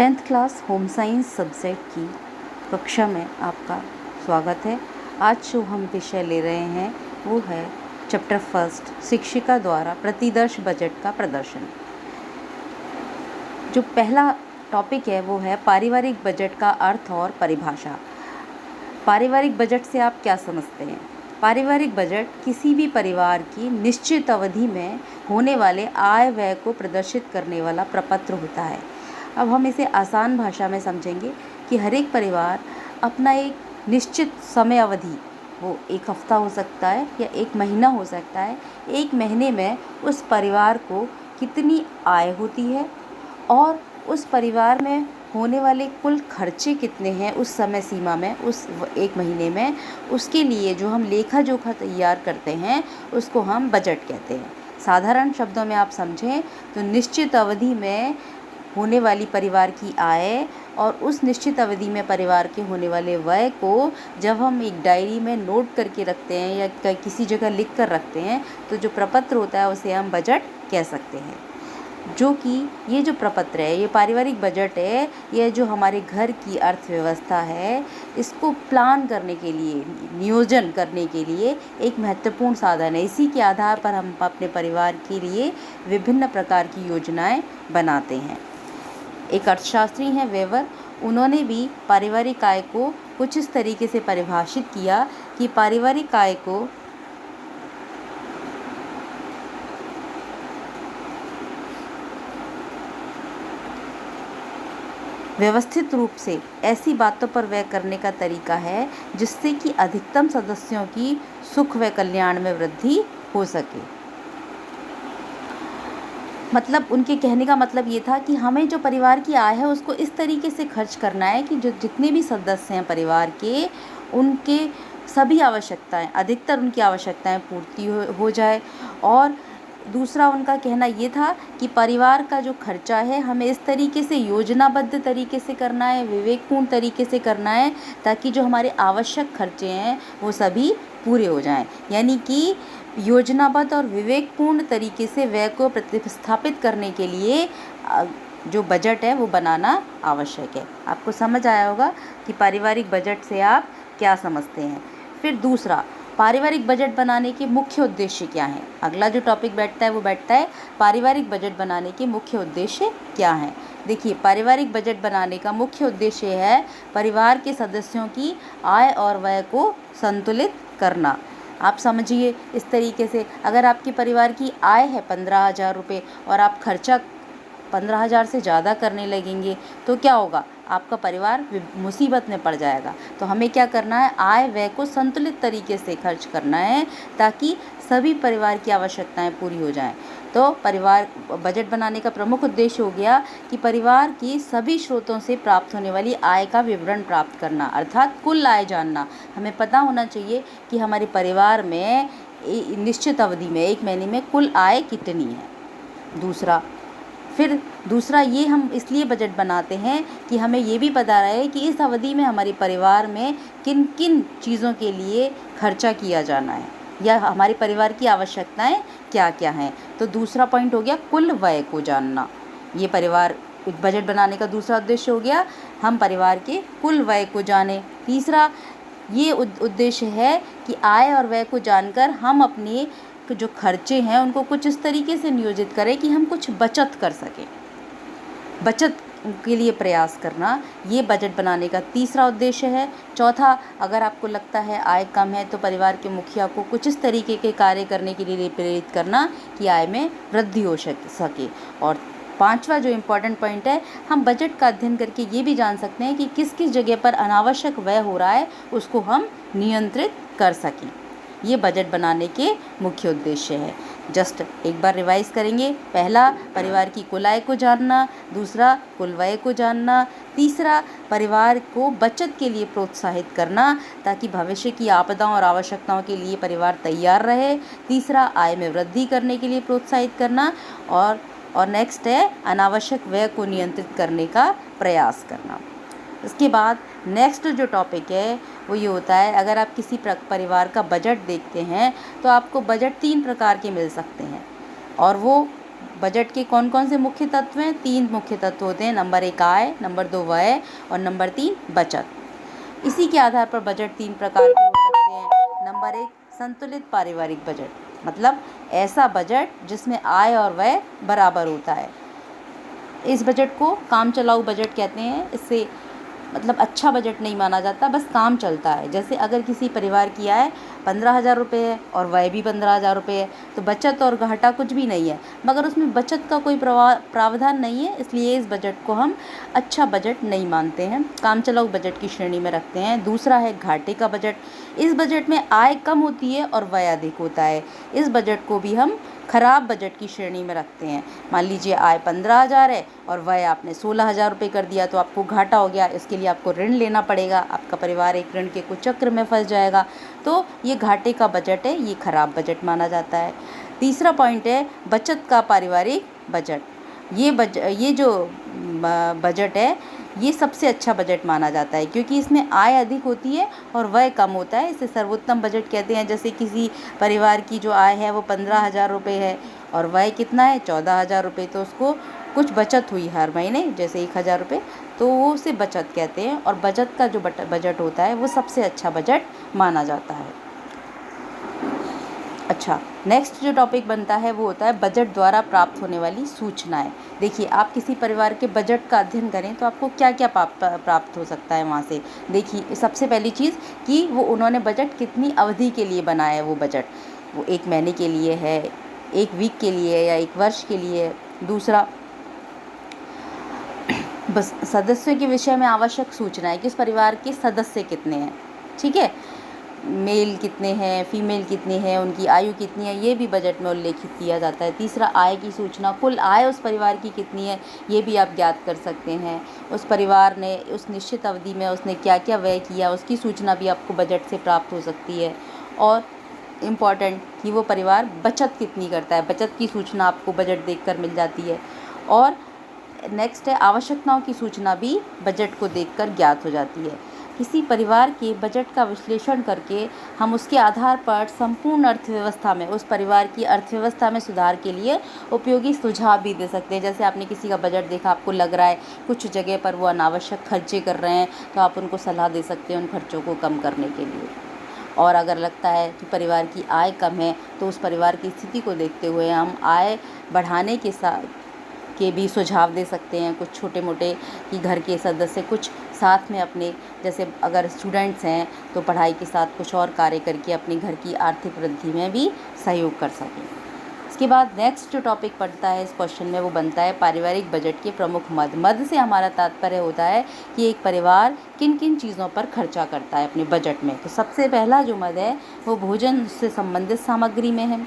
Tenth class home science subject की कक्षा में आपका स्वागत है। आज जो हम विषय ले रहे हैं वो है चैप्टर फर्स्ट, शिक्षिका द्वारा प्रतिवर्ष बजट का प्रदर्शन। जो पहला टॉपिक है वो है पारिवारिक बजट का अर्थ और परिभाषा। पारिवारिक बजट से आप क्या समझते हैं? पारिवारिक बजट किसी भी परिवार की निश्चित अवधि में होने वाले आय व्यय को प्रदर्शित करने वाला प्रपत्र होता है। अब हम इसे आसान भाषा में समझेंगे कि हर एक परिवार अपना एक निश्चित समय अवधि, वो एक हफ्ता हो सकता है या एक महीना हो सकता है, एक महीने में उस परिवार को कितनी आय होती है और उस परिवार में होने वाले कुल खर्चे कितने हैं उस समय सीमा में, उस एक महीने में, उसके लिए जो हम लेखा जोखा तैयार करते हैं उसको हम बजट कहते हैं। साधारण शब्दों में आप समझें तो निश्चित अवधि में होने वाली परिवार की आय और उस निश्चित अवधि में परिवार के होने वाले व्यय को जब हम एक डायरी में नोट करके रखते हैं या किसी जगह लिख कर रखते हैं तो जो प्रपत्र होता है उसे हम बजट कह सकते हैं। जो कि ये जो प्रपत्र है, ये पारिवारिक बजट है, यह जो हमारे घर की अर्थव्यवस्था है इसको प्लान करने के लिए, नियोजन करने के लिए एक महत्वपूर्ण साधन है। इसी के आधार पर हम अपने परिवार के लिए विभिन्न प्रकार की योजनाएं बनाते हैं। एक अर्थशास्त्री हैं वेवर, उन्होंने भी पारिवारिक आय को कुछ इस तरीके से परिभाषित किया कि पारिवारिक आय को व्यवस्थित रूप से ऐसी बातों पर व्यय करने का तरीका है जिससे कि अधिकतम सदस्यों की सुख व कल्याण में वृद्धि हो सके। मतलब उनके कहने का मतलब ये था कि हमें जो परिवार की आय है उसको इस तरीके से खर्च करना है कि जो जितने भी सदस्य हैं परिवार के, उनके सभी आवश्यकताएं, अधिकतर उनकी आवश्यकताएं पूर्ति हो जाए। और दूसरा उनका कहना ये था कि परिवार का जो खर्चा है हमें इस तरीके से योजनाबद्ध तरीके से करना है, विवेकपूर्ण तरीके से करना है ताकि जो हमारे आवश्यक खर्चे हैं वो सभी पूरे हो जाएं। यानी कि योजनाबद्ध और विवेकपूर्ण तरीके से व्यय को प्रतिस्थापित करने के लिए जो बजट है वो बनाना आवश्यक है। आपको समझ आया होगा कि पारिवारिक बजट से आप क्या समझते हैं। फिर दूसरा, पारिवारिक बजट बनाने के मुख्य उद्देश्य क्या हैं। अगला जो टॉपिक बैठता है वो बैठता है पारिवारिक बजट बनाने के मुख्य उद्देश्य क्या हैं। देखिए, पारिवारिक बजट बनाने का मुख्य उद्देश्य है परिवार के सदस्यों की आय और व्यय को संतुलित करना। आप समझिए इस तरीके से, अगर आपके परिवार की आय है 15,000 रुपये और आप खर्चा 15,000 से ज़्यादा करने लगेंगे तो क्या होगा, आपका परिवार मुसीबत में पड़ जाएगा। तो हमें क्या करना है, आय व्यय को संतुलित तरीके से खर्च करना है ताकि सभी परिवार की आवश्यकताएं पूरी हो जाएं। तो परिवार बजट बनाने का प्रमुख उद्देश्य हो गया कि परिवार की सभी स्रोतों से प्राप्त होने वाली आय का विवरण प्राप्त करना, अर्थात कुल आय जानना। हमें पता होना चाहिए कि हमारे परिवार में निश्चित अवधि में, एक महीने में कुल आय कितनी है। दूसरा ये हम इसलिए बजट बनाते हैं कि हमें ये भी पता रहे कि इस अवधि में हमारे परिवार में किन किन चीज़ों के लिए खर्चा किया जाना है या हमारे परिवार की आवश्यकताएं क्या क्या हैं। तो दूसरा पॉइंट हो गया कुल व्यय को जानना। ये परिवार बजट बनाने का दूसरा उद्देश्य हो गया, हम परिवार के कुल व्यय को जानें। तीसरा ये उद्देश्य है कि आय और व्यय को जानकर हम अपने जो खर्चे हैं उनको कुछ इस तरीके से नियोजित करें कि हम कुछ बचत कर सकें। बचत के लिए प्रयास करना ये बजट बनाने का तीसरा उद्देश्य है। चौथा, अगर आपको लगता है आय कम है तो परिवार के मुखिया को कुछ इस तरीके के कार्य करने के लिए प्रेरित करना कि आय में वृद्धि हो सके। और पांचवा जो इम्पोर्टेंट पॉइंट है, हम बजट का अध्ययन करके ये भी जान सकते हैं कि किस किस जगह पर अनावश्यक व्यय हो रहा है उसको हम नियंत्रित कर सकें। ये बजट बनाने के मुख्य उद्देश्य है। जस्ट एक बार रिवाइज करेंगे। पहला, परिवार की कुल आय को जानना। दूसरा, कुल व्यय को जानना। तीसरा, परिवार को बचत के लिए प्रोत्साहित करना ताकि भविष्य की आपदाओं और आवश्यकताओं के लिए परिवार तैयार रहे। तीसरा, आय में वृद्धि करने के लिए प्रोत्साहित करना। और नेक्स्ट है अनावश्यक व्यय को नियंत्रित करने का प्रयास करना। इसके बाद नेक्स्ट जो टॉपिक है वो ये होता है, अगर आप किसी परिवार का बजट देखते हैं तो आपको बजट 3 प्रकार के मिल सकते हैं और वो बजट के कौन कौन से मुख्य तत्व हैं? 3 मुख्य तत्व होते हैं। नंबर 1 आय, नंबर 2 व्यय और नंबर 3 बचत। इसी के आधार पर बजट 3 प्रकार के हो सकते हैं। नंबर 1 संतुलित पारिवारिक बजट, मतलब ऐसा बजट जिसमें आय और व्यय बराबर होता है। इस बजट को काम चलाऊ बजट कहते हैं। इससे मतलब अच्छा बजट नहीं माना जाता, बस काम चलता है। जैसे अगर किसी परिवार की आय 15,000 रुपये है और व्यय भी 15,000 रुपये है, तो बचत और घाटा कुछ भी नहीं है, मगर उसमें बचत का कोई प्रावधान नहीं है, इसलिए इस बजट को हम अच्छा बजट नहीं मानते हैं, काम चलाऊ बजट की श्रेणी में रखते हैं। दूसरा है घाटे का बजट। इस बजट में आय कम होती है और व्यय अधिक होता है। इस बजट को भी हम खराब बजट की श्रेणी में रखते हैं। मान लीजिए आय 15,000 है और व्यय आपने 16,000 रुपये कर दिया, तो आपको घाटा हो गया। इसके लिए आपको ऋण लेना पड़ेगा, आपका परिवार एक ऋण के कुचक्र में फंस जाएगा। तो ये घाटे का बजट है, ये खराब बजट माना जाता है। तीसरा पॉइंट है बचत का पारिवारिक बजट। ये जो बजट है, ये सबसे अच्छा बजट माना जाता है, क्योंकि इसमें आय अधिक होती है और व्यय कम होता है। इसे सर्वोत्तम बजट कहते हैं। जैसे किसी परिवार की जो आय है वो 15,000 रुपये है और व्यय कितना है 14,000 रुपये, तो उसको कुछ बचत हुई हर महीने, जैसे 1,000 रुपये, तो वो उसे बचत कहते हैं। और बचत का जो बजट होता है वो सबसे अच्छा बजट माना जाता है। अच्छा, नेक्स्ट जो टॉपिक बनता है वो होता है बजट द्वारा प्राप्त होने वाली सूचनाएं। देखिए, आप किसी परिवार के बजट का अध्ययन करें तो आपको क्या क्या प्राप्त हो सकता है वहाँ से। देखिए, सबसे पहली चीज़ कि वो उन्होंने बजट कितनी अवधि के लिए बनाया है। वो बजट वो 1 महीने के लिए है, 1 वीक के लिए है या 1 वर्ष के लिए है। दूसरा, बस सदस्यों के विषय में आवश्यक सूचनाएं कि उस परिवार के सदस्य कितने हैं, ठीक है, मेल कितने हैं, फीमेल कितनी है, उनकी आयु कितनी है, ये भी बजट में उल्लेखित किया जाता है। तीसरा, आय की सूचना, कुल आय उस परिवार की कितनी है, ये भी आप ज्ञात कर सकते हैं। उस परिवार ने उस निश्चित अवधि में उसने क्या क्या व्यय किया, उसकी सूचना भी आपको बजट से प्राप्त हो सकती है। और इम्पॉर्टेंट कि वो परिवार बचत कितनी करता है, बचत की सूचना आपको बजट देखकर मिल जाती है। और नेक्स्ट है आवश्यकताओं की सूचना भी बजट को देखकर ज्ञात हो जाती है। किसी परिवार के बजट का विश्लेषण करके हम उसके आधार पर संपूर्ण अर्थव्यवस्था में, उस परिवार की अर्थव्यवस्था में सुधार के लिए उपयोगी सुझाव भी दे सकते हैं। जैसे आपने किसी का बजट देखा, आपको लग रहा है कुछ जगह पर वो अनावश्यक खर्चे कर रहे हैं, तो आप उनको सलाह दे सकते हैं उन खर्चों को कम करने के लिए। और अगर लगता है कि परिवार की आय कम है, तो उस परिवार की स्थिति को देखते हुए हम आय बढ़ाने के भी सुझाव दे सकते हैं। कुछ छोटे मोटे कि घर के सदस्य कुछ साथ में अपने, जैसे अगर स्टूडेंट्स हैं तो पढ़ाई के साथ कुछ और कार्य करके अपने घर की आर्थिक वृद्धि में भी सहयोग कर सकें। इसके बाद नेक्स्ट जो टॉपिक पढ़ता है इस क्वेश्चन में, वो बनता है पारिवारिक बजट के प्रमुख मद। मद से हमारा तात्पर्य होता है कि एक परिवार किन किन चीज़ों पर खर्चा करता है अपने बजट में। तो सबसे पहला जो मद है वो भोजन से संबंधित सामग्री में है,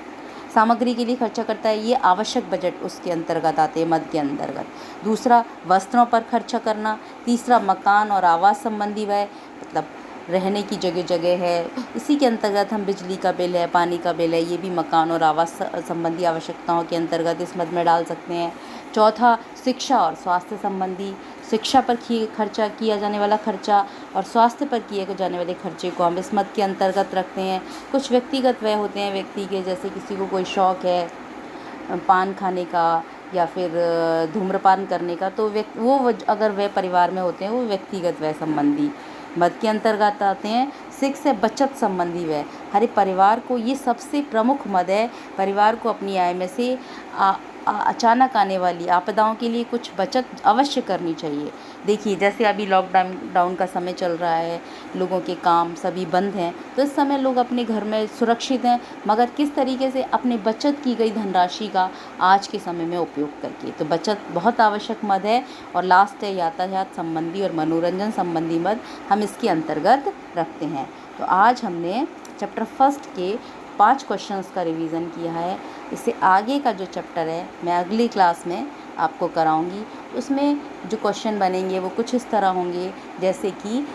सामग्री के लिए खर्चा करता है। ये आवश्यक बजट उसके अंतर्गत आते हैं, मद के अंतर्गत। दूसरा, वस्त्रों पर खर्चा करना। तीसरा, मकान और आवास संबंधी व्यय, मतलब रहने की जगह है। इसी के अंतर्गत हम बिजली का बिल है, पानी का बिल है, ये भी मकान और आवास संबंधी आवश्यकताओं के अंतर्गत इस मद में डाल सकते हैं। चौथा, शिक्षा और स्वास्थ्य संबंधी, शिक्षा पर खर्चा किया जाने वाला खर्चा और स्वास्थ्य पर किए जाने वाले खर्चे को हम इस मद के अंतर्गत रखते हैं। कुछ व्यक्तिगत व्यय होते हैं व्यक्ति के, जैसे किसी को कोई शौक़ है पान खाने का या फिर धूम्रपान करने का, तो वो अगर व्यय परिवार में होते हैं वो व्यक्तिगत व्यय संबंधी मद के अंतर्गत आते हैं। 6 है बचत संबंधी व्यय। हर परिवार को ये सबसे प्रमुख मद है। परिवार को अपनी आय में से अचानक आने वाली आपदाओं के लिए कुछ बचत अवश्य करनी चाहिए। देखिए, जैसे अभी लॉकडाउन का समय चल रहा है, लोगों के काम सभी बंद हैं, तो इस समय लोग अपने घर में सुरक्षित हैं, मगर किस तरीके से अपने बचत की गई धनराशि का आज के समय में उपयोग करके, तो बचत बहुत आवश्यक मद है। और लास्ट है यातायात संबंधी और मनोरंजन संबंधी मद, हम इसके अंतर्गत रखते हैं। तो आज हमने चैप्टर फर्स्ट के 5 क्वेश्चंस का रिवीजन किया है। इससे आगे का जो चैप्टर है मैं अगली क्लास में आपको कराऊंगी। उसमें जो क्वेश्चन बनेंगे वो कुछ इस तरह होंगे, जैसे कि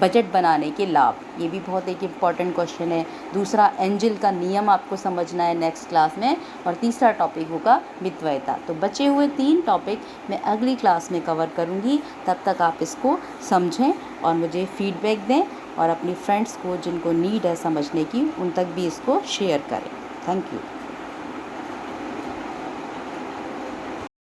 बजट बनाने के लाभ, ये भी बहुत एक इम्पॉर्टेंट क्वेश्चन है। दूसरा, एंजल का नियम आपको समझना है नेक्स्ट क्लास में। और तीसरा टॉपिक होगा मितव्ययता। तो बचे हुए 3 टॉपिक मैं अगली क्लास में कवर करूँगी। तब तक आप इसको समझें और मुझे फीडबैक दें और अपनी फ्रेंड्स को जिनको नीड है समझने की, उन तक भी इसको शेयर करें। Thank you.